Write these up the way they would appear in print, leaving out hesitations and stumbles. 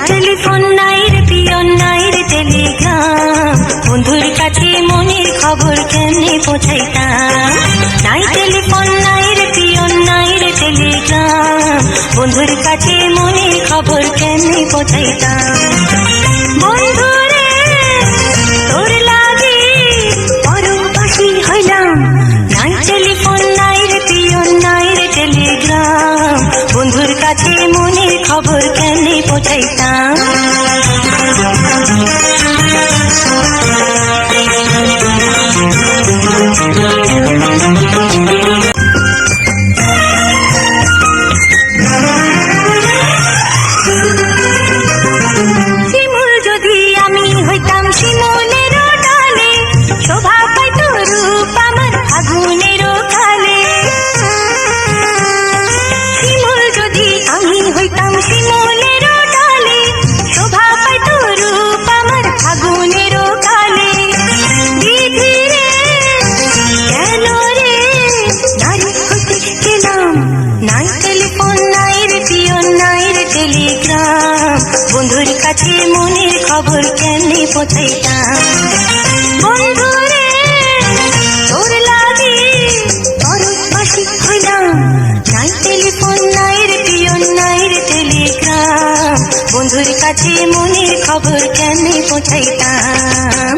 Telephone নাই রে peon নাই রে টেলিগ্রাম, বন্ধুর কাছে মনের খবর কেমনে পৌঁছাইতাম। নাই টেলিফোন নাই রে পিয়ন নাই রে টেলিগ্রাম, বন্ধুর কাছে মনের খবর কেমনে পৌঁছাইতাম। বন্ধুরে তোর লাগি পরবাসী হইলাম, নাই টেলিফোন নাই রে পিয়ন নাই রে টেলিগ্রাম, বন্ধুর কাছে মনের খবর কেমনে পৌঁছাইতাম। শিমুল যদি আমি হইতাম শিমুলের ডালে, শোভা পাইত রূপ আমার আগুনের খালে। শিমুল যদি আমি হইতাম শিমুলের ডালে, শোভা পাইত রূপ আমার আগুনের খালে। বিধি রে কেন রে নারী হইতে গেলাম, নাই টেলিফোন নাই রে পিয়ন নাই রে টেলিগ্রাম, বন্ধুর কাছে মনের খবর কেমনে পৌঁছাইতাম। বন্ধুরে তোর লাগি পরবাসী হইলাম, নাই টেলিফোন নাই রে পিয়ন নাই রে টেলিগ্রাম, বন্ধুর কাছে মনের খবর কেমনে পৌঁছাইতাম।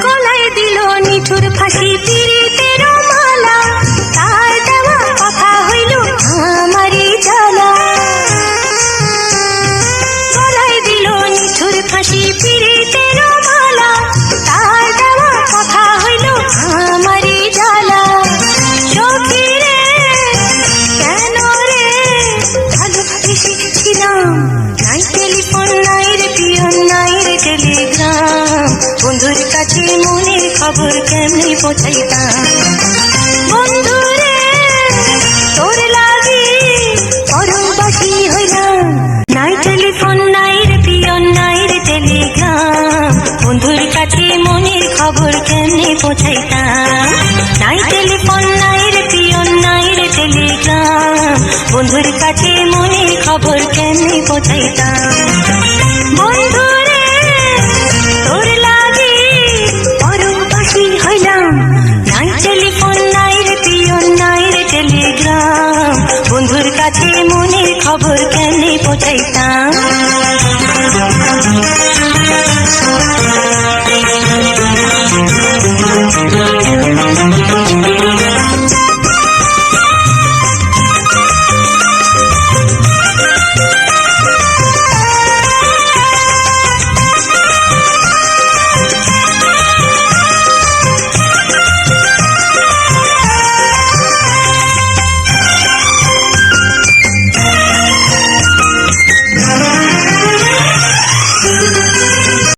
গলায় দিল নিঠুর ফাঁসি পীড়িতের মালা, তার দেওয়া কথা হইল আমারই জ্বালা। গলায় দিল নিঠুর ফাঁসি পীড়িতের মালা, তার দেওয়া কথা হইল আমারই জ্বালা। সখী রে কেন রে ভালোবেসেছিলাম, নাই টেলিফোন নাই রে পিয়ন নাই রে টেলিগ্রাম, বন্ধুর কাছে মনের খবর কেমনে পৌঁছাইতাম। বন্ধুরে তোর লাগি পরবাসী হইলাম, নাই টেলিফোন নাই রে পিয়ন নাই রে টেলিগ্রাম, বন্ধুর কাছে মনের খবর কেমনে পৌঁছাইতাম। নাই টেলিফোন নাই রে পিয়ন নাই রে টেলিগ্রাম, বন্ধুর কাছে মনের খবর কেমনে পৌঁছাইতাম। বন্ধুরে তোর লাগি পরবাসী হইলাম, নাই টেলিফোন নাই রে পিয়ন নাই রে টেলিগ্রাম, বন্ধুর কাছে মনের খবর কেমনে পৌঁছাইতাম।